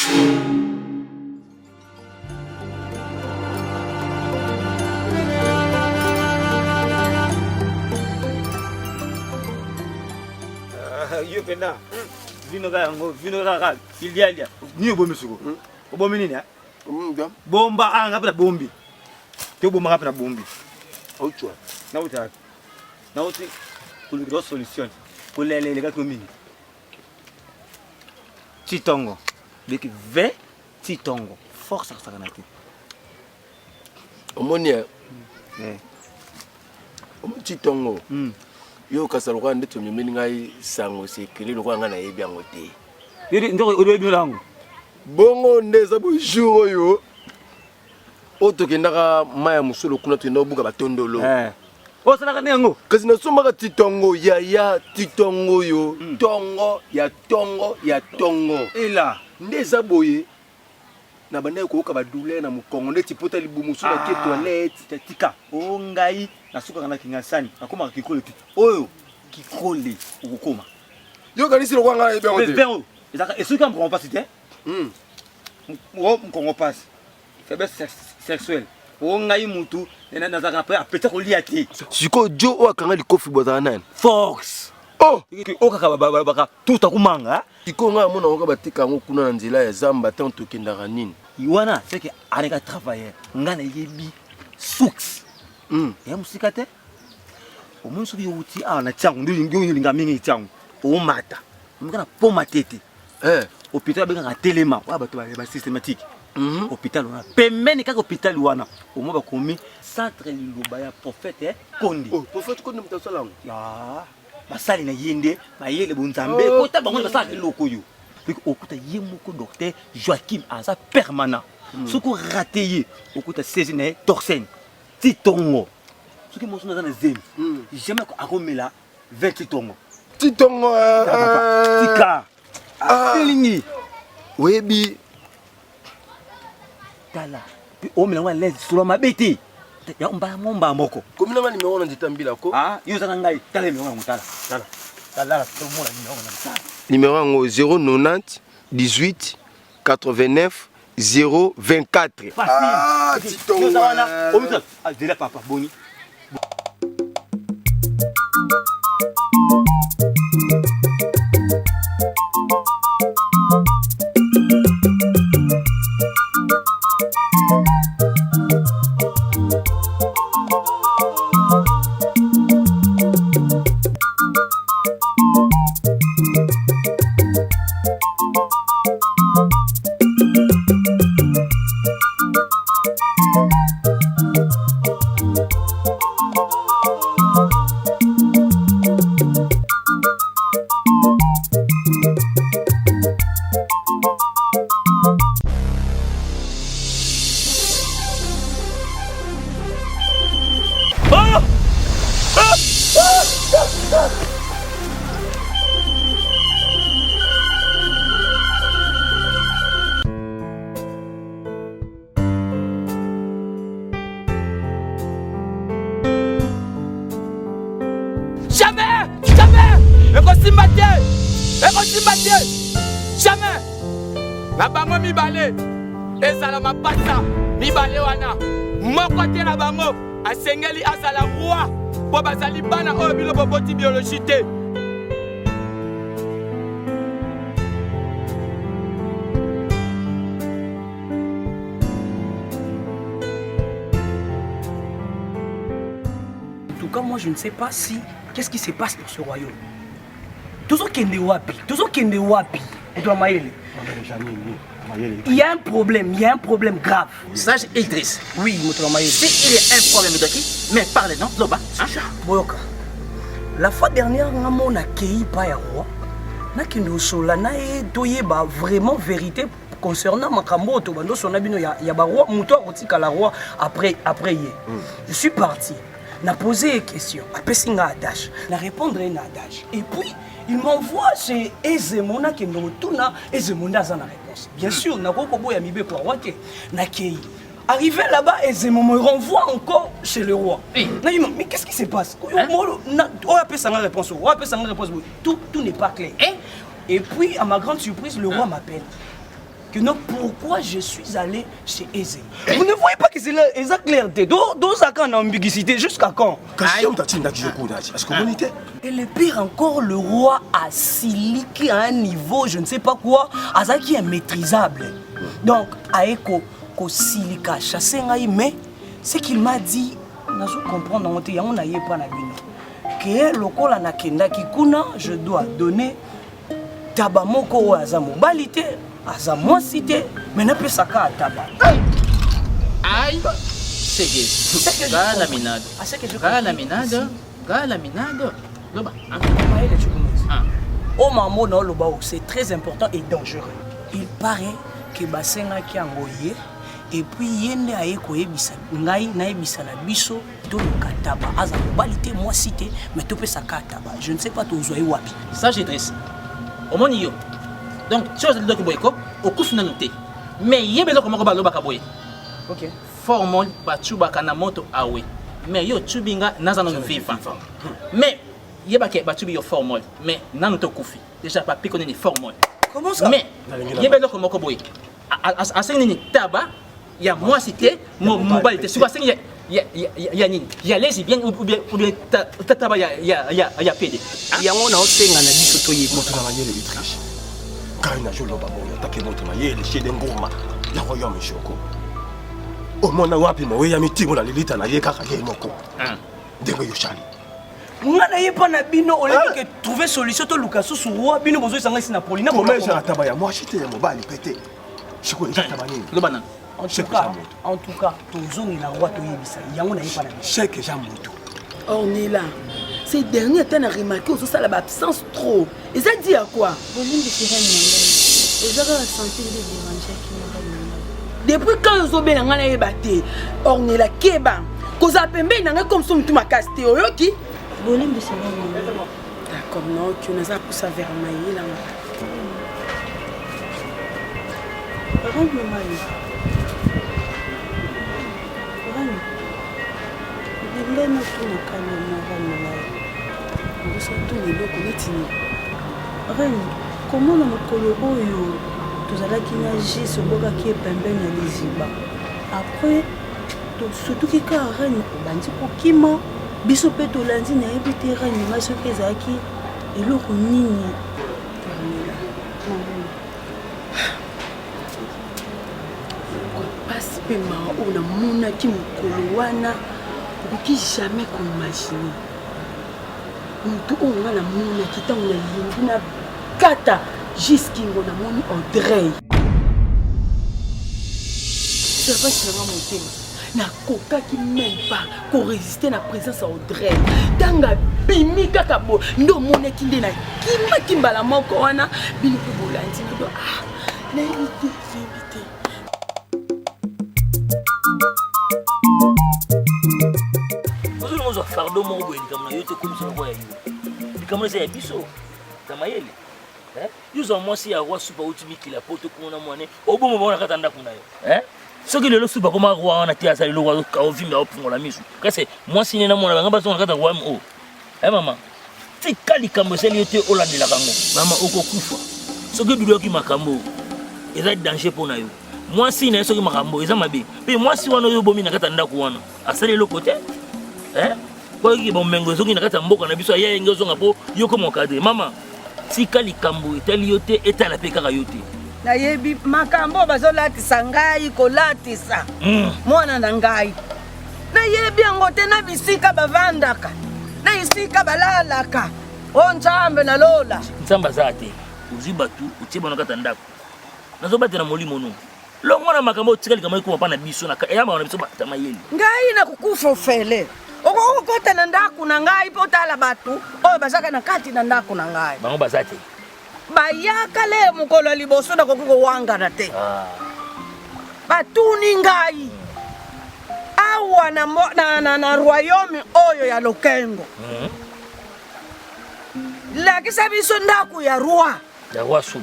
Yo penda. Vino ga ilia. Ni obo misugo. Obo minini ha? Bomba anga pela bombi. Ke bomba pela bombi. Auchwa. Na uta. Na uti kuliro solution. Kulele ga komini. Titongo. Beki ve titongo. Force ça na ti. Omonia. Titongo. Yo kasaluka ndeto nyumeni ngai sango sekele lokwa nga na yebi yango te. Yiri ndoko odebi lango. Bongo ndeza bo jour yo. Otokendaka maya musolo kuna tunda obuka batondolo. O salaka nengo. Kasi na somaka titongo ya titongo yo. Tongo ya tongo. Ela ndeza boye. Na banda ko ka ba douleur na mukongo ndeti pota libumu sula ke toilette tika. O ngai nasuka kana kingasani nakoma kikole ti oyo kikole ukukoma yo kanisi lokwa nga ebe ngote ben ezaka esuka mkongo pasi te mkongo pasi faiblesse sexuelle o ngai mutu nazaka après apeta kolia te siko jo o akanga likofi bozana nani fox o kaka baka tuta kumanga siko nga mona ngoka batika ngo kuna na nzela ya zamba tanto kendaka nini iwana c'est que areka travailler ngana yebi suks ya musika te omuntu soki uti na tsangu ndio linga mingi tsangu o mata mukana poma tete hôpital benga telema wa bato ba systématique hôpital wana pembeni kaka hôpital wana omo ba komi centre liloba ya prophète Kondi prophète Kondi mutasalango ya basali na yende bayele bonzambe kota bango basali loko yo okuta yemoko docteur Joachim aza permanent soko raté ye okuta saisine toxine titongo soki mosu naza na zemi jamais akomela 20 titongo tika feelingi webi tala pi omela ngwa lezi solo mabete ya momba moko komina ngani meona nditambila ko yo zaka ngai tala meona mutala tala tout le monde meona mutala numéro 090 18 89 024 facile titongo wana omisa dela papa boni Jamais. La bango mibale. Ezala mapasa mibale wana. Moko te na bango asengeli azala roi. Po bazali bana oyo bilobo boti biologie te. En tout cas, moi je ne sais pas si qu'est-ce qui se passe dans ce royaume. Toujours kende wapi. Il y a un problème grave. Sage Idriss. Oui, Moutouamaïli. Si il y a un problème de qui, mais parlez non, Loba. Boyoka. La fois dernière, on a accueilli par le roi. Na kende solana et toyeba vraiment vérité concernant Makambo Tobando sonabino ya ba roi muto akotika la roi après hier. Je suis parti. N'a posé une question. Après singa adage. N'a répondre à une adage. Et puis il m'envoie chez Ezemona qui me retourne Ezemona dans la réponse. Bien sûr, n'a pas beau ya mibe pour roi que n'a kei. Arrivé là-bas, Ezemona me renvoie encore chez le roi. Mais qu'est-ce qui se passe? Tout n'est pas clair. Et puis, à ma grande surprise, le roi m'appelle. que non, pourquoi je suis allé chez Eze. Vous ne voyez pas que c'est là, exact clarté. D'où ça quand ambiguïté, jusqu'à quand? Et le pire encore, le roi a siliqué à un niveau, je ne sais pas quoi, à ça qui est maîtrisable. Donc, Aeko, ko silika, chassé mais ce qu'il m'a dit, n'a pas comprendre, on n'a pas na bino. Que lokola na kenda kikuna, je dois donner tabamoko ou azamo balité, azamo cité, mais ne peut saka taba. Aïe, c'est Galaminade. Galaminade. Loba. Oh maman, non, loba, c'est très important et dangereux. Il paraît que Basenga qui a envoyé. Et puis yende aye koyebisa ngai nayebisa na biso to kataba aza balité moi cité mais to pesa kataba je ne sais pas to zoyi wapi Ça j'ai dressé au moni yo donc tu as le doc boyko au coup final noté mais yebe lo komako baloba ka boye OK formol bachuba kana moto awe mais yo tubinga naza no viva mais yeba ke bachubi yo formol mais nanu to kufi déjà pas piconer ni formol comment ça mais yebe lo komako boye asengni ni taba ya moi cité mon balité sur asengni ya nini ya lesbien ou bien taba ya PD yango na osenga na biso to yebo moto na mayele Autriche quand na jolo baboyo take moto na yele chez ngoma ya royaume shoko o mona wapi mo ya mitimo na lilita na ye kaka ye moko ndenge yo chali ngana yepa na bino oleki que trouver solution to lukaso sur roi bino bozo sanga sina polina comment ça taba ya moi chité mo bali pété chiko ya taba nini lo banana en tout cas tozongi la roi to yebisa yango na yepa na chèque ja moto on est là ces derniers temps a remarqué aussi ça l'absence trop et ça dit à quoi volume de sirène et ça va sentir des déranger qui depuis quand ils ont bien ngana yebaté on est là keba koza pembe nanga comme ça mutuma casté oyoki volume de sirène d'accord non tu nous as poussé vers maïe là rends-moi mal ndeno tuna kana mwana naye ngoso tuna loko netini reni komona mokolo oyo tozalaki na ji sobokaki pembeni ya liziba après surtout kika reni obandi kokima biso mpe tolandi nayebi te reni ngai soki ezalaki eloko nini pasi mpe maa oyo namonaki mokolo wana okoki jamais koimagine motu oyo nga namonaki ntango nalingi na kata jusqu'ingo namoni Audrey servasi nanga motema nakokaki même pas koresiste na présence ya Audrey ntango abimi kaka bo nde omonaki nde nakimaki mbala moko wana bino mpe bolandi nado nayebi te nayebi te fardeau moko boye likambo na yo te komisa loko ya yo likambo eza ya biso na mayele yo zwa mwasi ya roi supa uti mikila po tokomona mwane obomo bango na kati ya ndako na yo soki lelo supa koma roi wana te azali loko aovimba aopungola miso kasi mwasi ne namona bango bazonga na kati ya royaume o mama tika likambo esali yo te olandelaka ngo mama okokufa soki dudoki makambo eza danger mpo na yo mwasi na ye soki makambo eza mabe mpe mwasi wana oyo obomi na kati ya ndako wana asali eloko te kwa hiyo bomengo zoki na kati ya mboka na biso ya yenge zonga po yoko mokadre mama tika likambo etali yote etala pe kaka yote nayebi makambo bazolatisa ngai kolatisa mwana na ngai nayebi yango te na bisika bavandaka na isika balalaka o nzambe na lola nzambe aza te ozwi batu otie bana kati ya ndako nazobatela molimo no longo na makambo tika likambo ekoma mpa na biso eyamba na biso batama yeli ngai na kukufa ofele okokota na ndako na ngai mpo otala bato oyo bazaka na kati na ndako na ngai bango baza te bayaka le mokolo liboso nakoki kowangana te batuni ngai awa na royaume oyo ya lokengo lakisa biso ndako ya roi su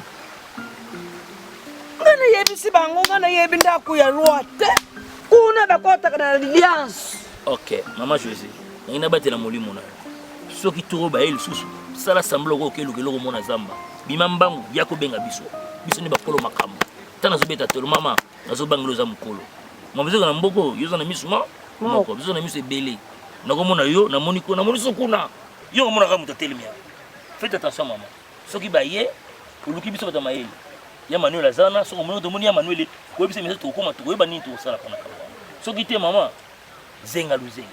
nga nayebisi bango nga nayebi ndako ya roi te kuna bakotaka na alliance. Ok, maman José, il n'a pas été la molimo na. Ce qui tourne ba el susu, ça la semble ko ke loko mona zamba. Bimambangu yako benga biso. Biso ni bakolo makambo. tana zobeta tolo mama nazobangelo za mukolo mama zeko na mboko yo za na misuma moko biso na miso ebele nakomona yo namoni so kuna yo komona ka muta telemia faites attention mama soki ba ye oluki biso bata mayele ya Manuel azana so komona to moni ya Manuel ko bisa mesa to koma to yeba nini to sala kana kana soki te mama zenga luzenga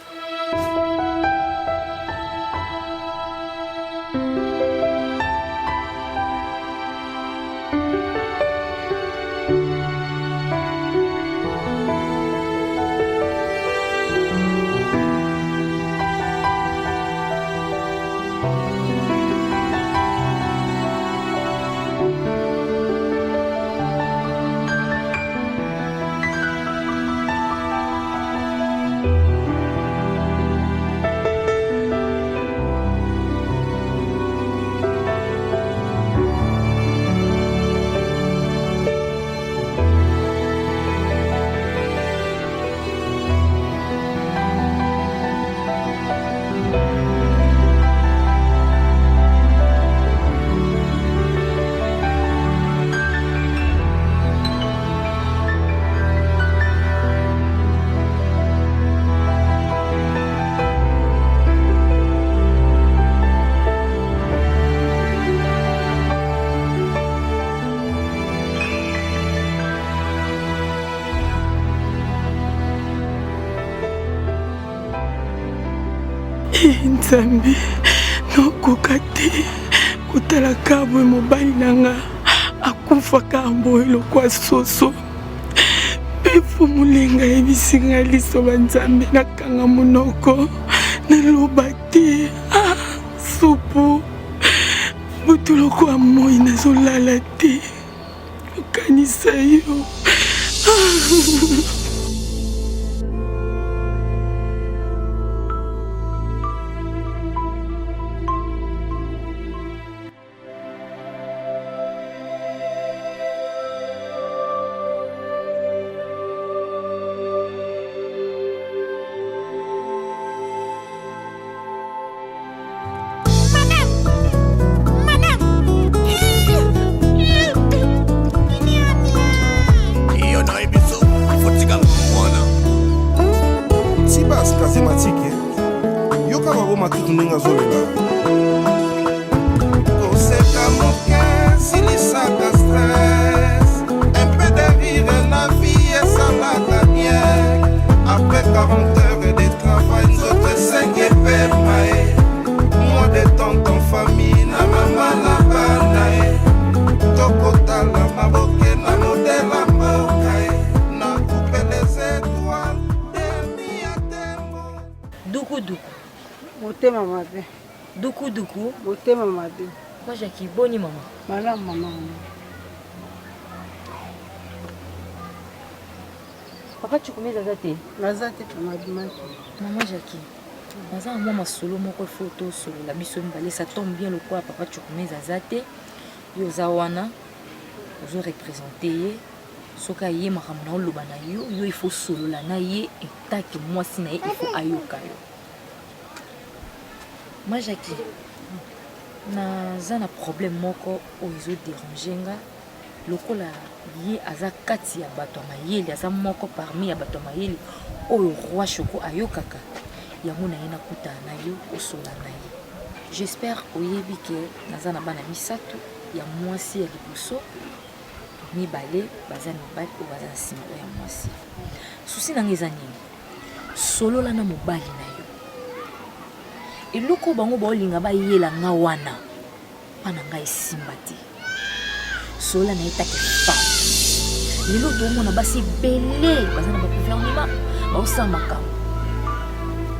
Nzambe nokoka te kotala kamwe mobali nanga akufa kambo elokwa soso pefu mulenga ebisinga liso banzambe nakanga monoko naloba te supu butu lokwa moi nazolala te okanisa yo Moi Jackie, boni maman. Madame maman. Papa tu combien d'azate? L'azate maman dimanche. Maman Jackie. Maman moi ma solo moko photo solo la biso mbale ça tombe bien le quoi papa tu combien d'azate? Yo zawana. Ozo représenter soka yé makamna oloba na yo, yo il faut solo la na yé et tac moi si na il faut ayoka yo. Moi Jackie. Naza na problème moko oizo déranger nga lokola ye aza kati ya bato mayeli aza moko parmi ya bato mayeli oyo roi Shoko ayokaka yango na ye nakuta na yo osola na ye j'espère oyebi ke naza na bana misato ya mwasi ya liboso mibale baza mibali oyo baza na nsima oyo ya mwasi susi nanga eza nini solola na mobali na yo eloko bango baolinga bayela nga wana pana nga esimba te sola na etake femme lelo tomona basi ebele baza na bagouvernement baosala makambo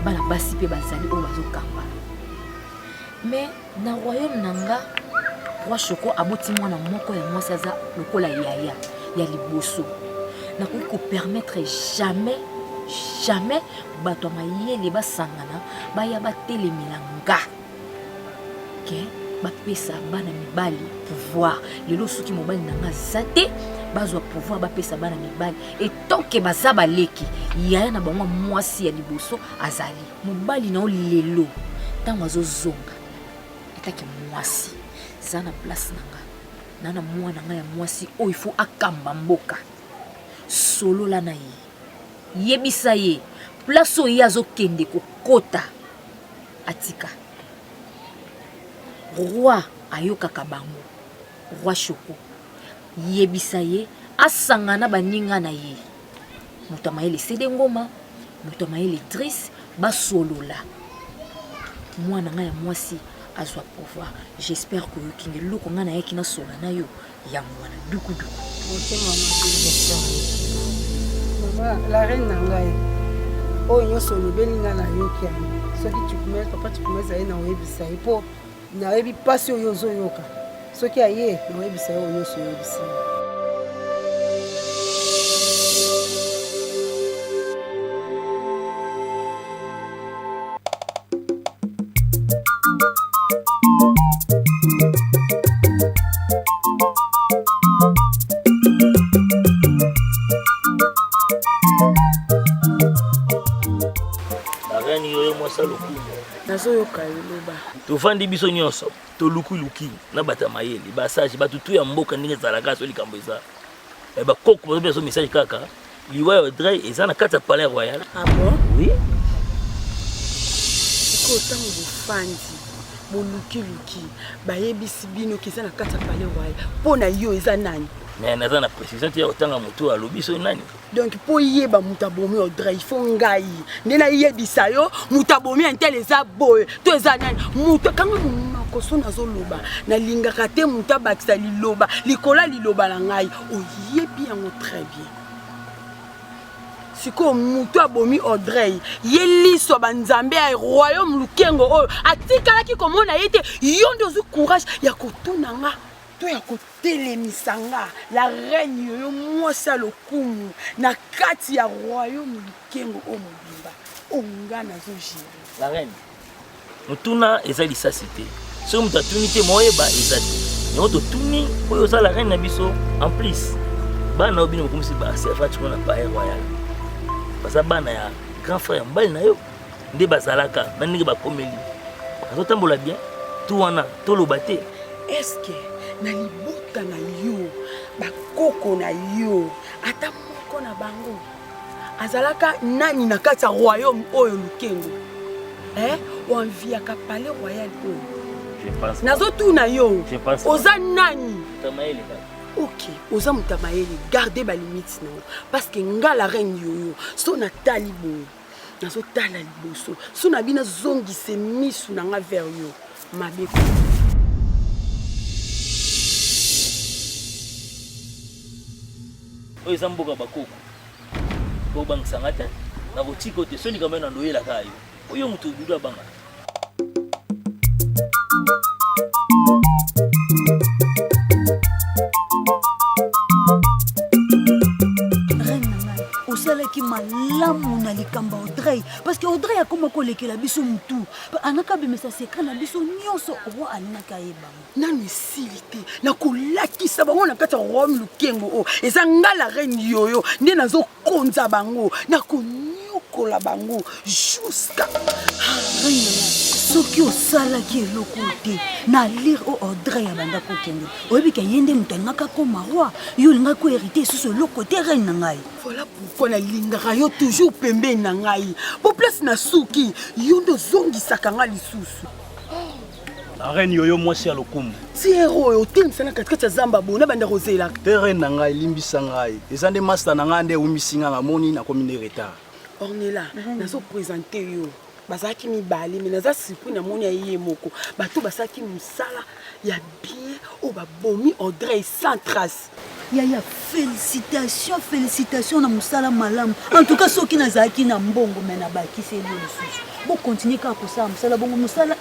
bana basi mpe bazali oyo bazokamba mais na royaume na nga roi Shoko aboti mwana moko ya mwasi aza lokola yaya ya liboso nakoki kopermettre jamais bato mayele basangana baya batelemela nga ke bapesa bana mibali pouvoir lelo soki mobali nanga zate bazwa pouvoir bapesa bana mibali etonke baza baleki yaya na bango mwasi ya liboso azali mobali na lelo ntango azozonga etaki mwasi za na place nanga nana mwana nga ya mwasi oyo il faut akamba mboka solola na ye yebisa ye place oyo azokende kokota atika roi ayokaka bango roi Shoko yebisa ye asangana baninga na ye moto amayele Sede Ngoma moto amayele Driss basolola mwana nga ya mwasi azwa pouvoir. J'espère que yokingi loko nga na yaki na sola na yo ya mwana duku duku. Maman, la reine nangai. Oh nyoso lobeli nga na yoki yango. Soki tukumeza papa tukumeza ye na oyebisa ye po na yebi pasi oyo zo yoka. Soki aye na oyebisa ye oyo so yebisa. tofandi biso nyonso toluki na bata mayele basage batutu ya mboka ndenge ezalaka so likambo eza bakoko bazobia so message kaka liwa Audrey eza na kati ya palais royal. Ah bon? Oui. Kotango bofandi boluki bayebisi bino keza na kati ya palais royal pona yo eza nani? Mais naza na précision te ya kotanga moto alobi so nani. Donc po yeba mutabomi Audrey il faut ngai ndena yebisa yo mutabomi intel eza boy to eza nani muto kango makoso nazoloba na lingaka te mutabakisa liloba likola liloba la ngai oyebi yango très bien. Siko muto abomi Audrey yeliso banzambe ya royaume lukengo oyo atikalaki komona yete yo ndozu courage ya kotuna nga to ya kotelemisanga la reine yoyo mwasi lokumu na kati ya royaume lukengo o mobimba onga nazogire. La reine mutuna eza lisasi te so mutu atuni te moyeba eza te yango totuni oyo oza la reine na biso en plus bana oyo bino bokomisi baservage kuna na palais royal baza bana ya grand frère mbali na yo nde bazalaka na ndenge bakomeli azotambola bien tu wana toloba te. Est-ce que na libota na yo bakoko na yo ata moko na bango azalaka nani na kati ya royaume oyo lukengo wanviaka palais royal oyo nazotuna yo oza nani? Ok, oza mutamayele gardez ba limite non parce que nga la reine yoyo so na talibo nazo tala liboso so na bina zongise misu na nga vers yo mabeko. Oyo eza mboka bakoko bobangisanga te na botiko te soni kamena ndoyelaka yo oyo mutu dudu abanga. osalaki malamu na likambo Audrey parce que Audrey akoma kolekela biso mutu anaka bimesa secret na biso nyonso roi alinaka yeba nani silite na kolakisa bango na kati ya royaume lukengo o eza nga la reine yoyo nde nazokonza bango na konyokola bango jusqu'à reine soki osalaki eloko te na lire o Audrey abanda kokende oyebika ye nde moto alingaka koma roi yo olingaka koherite lisusu eloko te reine na ngai. Voilà pourquoi nalingaka yo toujours pembeni na ngai po place na suki yo ndo zongisaka nga lisusu. La reine yoyo mwasi ya lokumu ti hero oyo otemisana katikati ya zamba bona banda kozelaka te reine na ngai limbisa ngai eza nde master na ngai nde eumisinga ngamoni nakomi nde retard. Ornella nazopresente yo bazalaki mibale me naza surpris na moni ya ye moko bato basalaki mosala ya bien oyo babomi Audrey sans trace. Yaya félicitations na musala malamu en tout cas soki nazalaki na mbongo me na bakisi elio lisusu bo continue kaka kosala musala bongo musala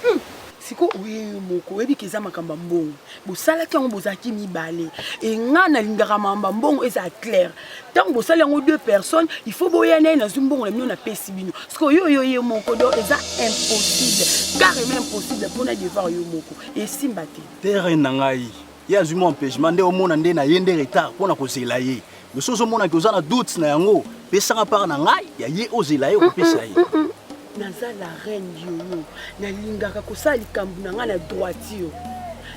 siko oyeyo moko oyebi keza makambo mbongo bosalaki yango bozalaki mibale e nga nalingaka makambo mbongo eza clair ntango bosali yango deux personnes il faut boya naye nazwi mbongo na bino napesi bino siko oyo ye moko do eza impossible carrément impossible mpona devoir yo moko esimba te te reine na ngai ye azwi mo empêchement nde omona nde na ye nde retard mpona kozela ye mosu ozomonaki oza na doute na yango pesanga part na ngai ya ye ozela ye okopesa ye. naza la reine yoyo nalingaka kosala likambo na ngai na droitio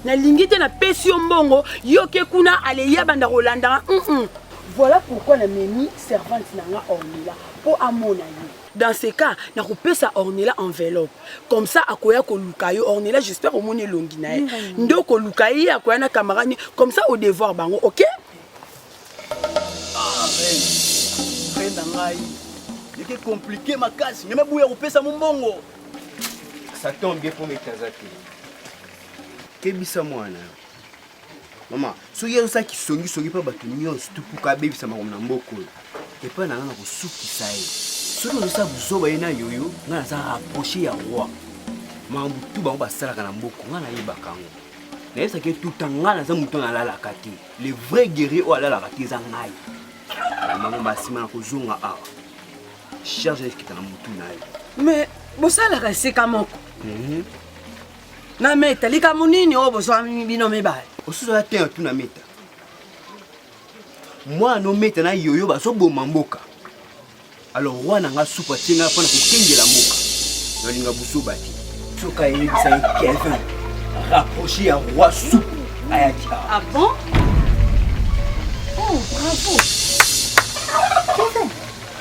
nalingi te napesi yo mbongo yo ke kuna aleya banda kolanda. Voilà pourquoi na memi servante nanga Ornella pour amona yo. Dans ce cas, na kopesa Ornella enveloppe. Comme ça akoya ko lukayo Ornella, j'espère au moni longi na ye. Ndo ko lukayi akoya na camarade comme ça au devoir bango, OK? Reine ngai. C'est compliqué ma casse. Nyama bouya kopesa mbongo. Ça tombe bien pour mes kazaki. Kebisa mwana. Mama, so yero sa kisongi pa bato nyonso tupuka bebisa makomo na mboko. Et pas na ko sukisa ye. So no sa buzoba ina yoyo, ngana za approcher ya roi. Mambu tu bango basalaka na mboko, ngana yebaka ngo. Na yesa ke tout ngana za muto na lala kati. Le vrai guerrier o alala kati za ngai. Maman basima na kozonga a. Charge qui na mutu na ye. Mais bosala kaseka moko. Na meta lika munini o boswa bino mebale. Osuza te tu na meta. Moi no meta na yoyo baso boma mboka. Alors roi na nga soupa tinga pona ko kengela mboka. No linga buso bati. Soka yebisa Kevin. Rapprocher ya roi soupe. Ayaki. Ah bon? Oh, bravo. Kevin.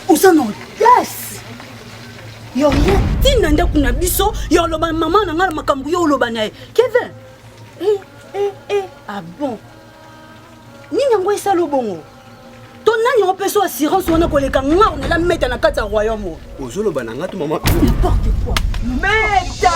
Usano, yes. Yo rien tinanda kuna biso yo loba maman na ngala makambu yo loba nae Kevin. Ah bon. Nini ngo isa lobongo? Ton nani on peut so assurance on a koleka nga on la mettre na kati ya royaume. Ozolo bananga to maman. N'importe quoi. Meta,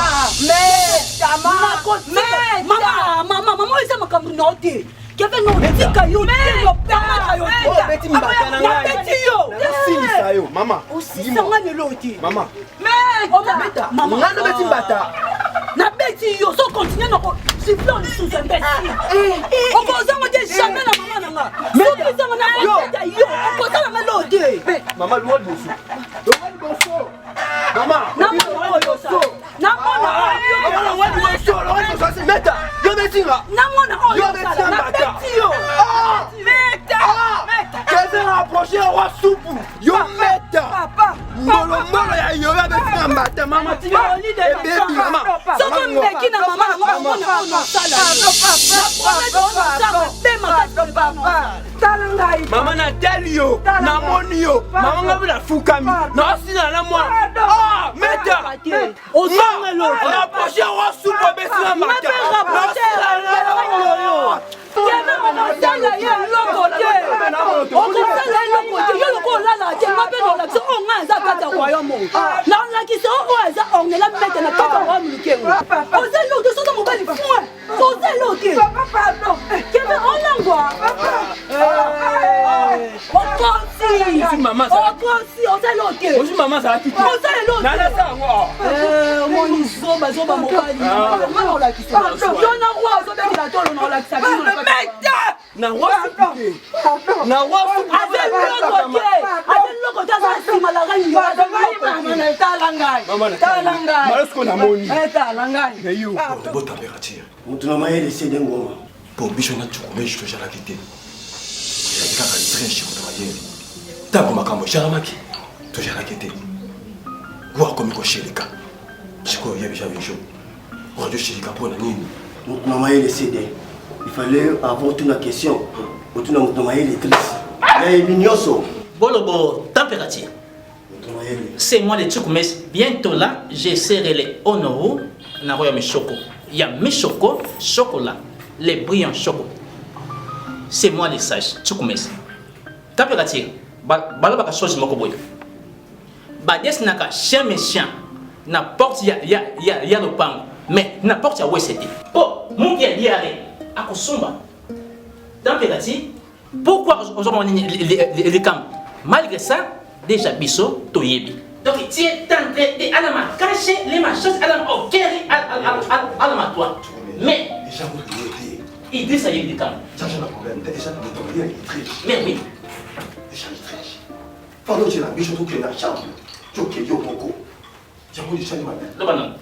maman isa makambu na ote. Kevin no tika yo yo permettre yo. Oh beti mbata na ngai. Beti yo. Silisa yo mama. Osisanga ne loti. Mama. Meta. Maman. Ngano beti mbata. Na beti yo so continue na ko siffler les sous imbécile. On cause on dit jamais la maman nanga. Mais ça na yo. On cause na loti. Mama loi bosso. Loi bosso. Mama. Na mona bosso. Na mona. Loi bosso. Loi bosso. Meta. Yo betinga. Na mona. Yo betinga mbata. Meta. Qu'est-ce rapproché au roi soupe. Yo meta. Papa. Molo ya yo betinga mbata. Mama tinga. Baby mama. Soko mbeki na mama na mona sala. Mama na telio, na monio, mama ngabula fukami, na sina na moi. Ah, meta. Osanga lo. On a proché au soupe besina mata. Maman ça a quitté. Nana ça moi. Mon zoba zoba mobali. Maman la qui ça. Yo na roi zo be la tolo na la qui ça. Na roi soupe. Na roi soupe. Avec le côté ça si malagani yo. Maman talangai. Maman talangai. Malosko na moni. Talangai. Eyo. De bonne température. Mutu na maye de sede ngoma. Pour bicho na tukume je te jala kité. Ya kaka très mutu na yeli. Tango makambo sharamaki. To jala kité. Gwa komi ko shirika. Chiko yebi chavijo. Radio shirika pour na nini? Mutu na maye de sede. Il fallait avoir une question. Mutu na mutu na maye de triste. Ya ebinyoso. Bolobo, température. C'est moi le Tchoukoumès. Bientôt là, je serai les Honoro. Na royaume choco. Il y a mes chocos, chocolat, les brillants chocos. C'est moi les sages, Tchoukoumès. Température. Balabaka chose mokoboy. Bades naka chien méchant. N'importe ya le pang. Mais n'importe ya WCD. Oh, mon gars, diarrhée. Akosumba. Température. Pourquoi aujourd'hui les camps? Malgré ça, déjà biso toyebi. Donc tu es en train de alama cacher les machins alama au keri alama toi. Mais il dit ça y est des camps. Mais oui. Pendant que la biche tout qui est la chambre, tu es yo boko. Tu as voulu changer ma mère. Le banan.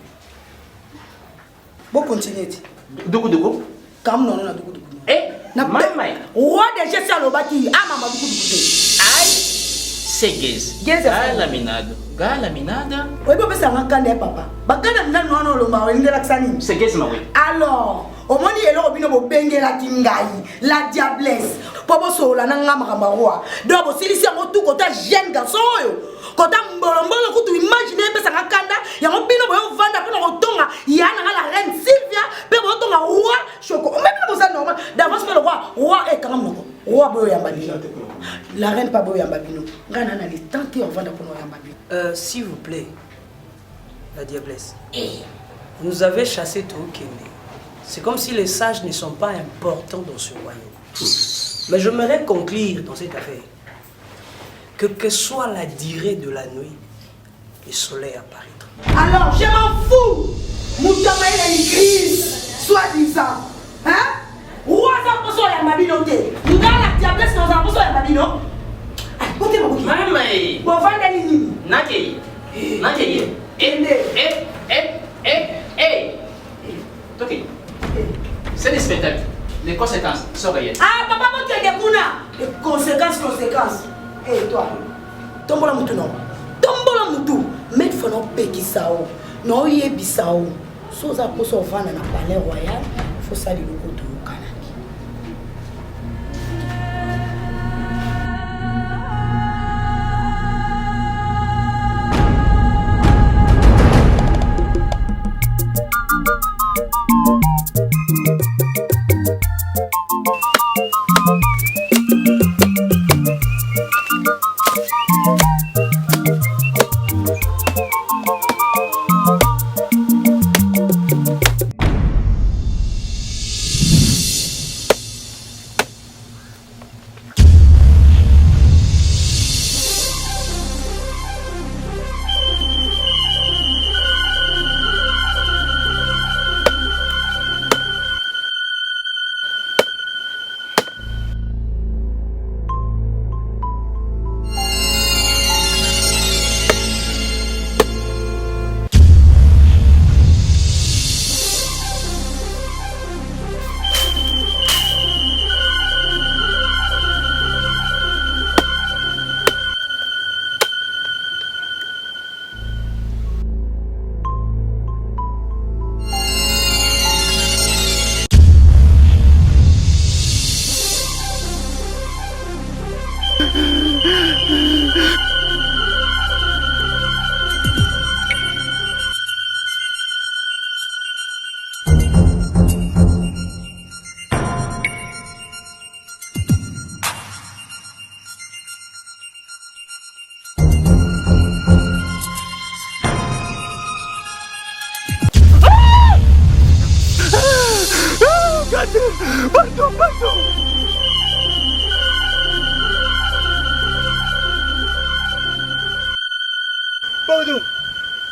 Bon continuer. Dogo. Comme non na dogo. Eh, mai. Roi des gestes à l'obati, ah maman dogo. Aïe. C'est gaze. Galaminado. Oui, mais ça va quand papa. Bakana na no no lo ma wende laksani. C'est gaze ma oui. Alors, omoni eloko bino bobengelaki ngai la diablesse po bosola na nga makambo roi donc bosilisi yango tu kota jeune garçon oyo kota mbolombolo kutu imagine epesanga kanda yango bino boyovanda mpona kotonga ya nanga la reine Sylvia mpe boyotonga roi Choco omebino boza normal d'avance mpe le roi ekanga monoko roi boyoyamba bino la reine pa boyoyamba bino ngai na na litante ovanda mpona oyamba bino. S'il vous plaît, la diablesse, vous avez chassé Toukene. C'est comme si les sages ne sont pas importants dans ce royaume. Mais j'aimerais conclure dans cette affaire que soit la durée de la nuit, le soleil apparaîtra. Alors, je m'en fous. Moutama il a une crise, soi-disant. Hein? Roi ça pour ça, il y a ma binoté. Moutama la diablesse dans un poisson, il y a ma bino. Écoutez, mon Maman, bon, vendez les lignes. Naki, Naki, Ok. C'est des spectacles. Les conséquences sont réelles. Ah, papa, vous êtes des Kuna. Les conséquences. Eh, toi, tombola moutou non. Tombola moutou. Mais il faut non péki sao. Non, il est bisao. Soza pour son vendre dans le palais royal, il faut saluer le côté au Canada.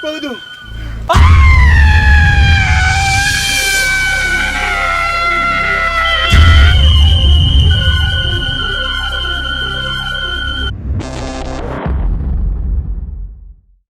Pardon.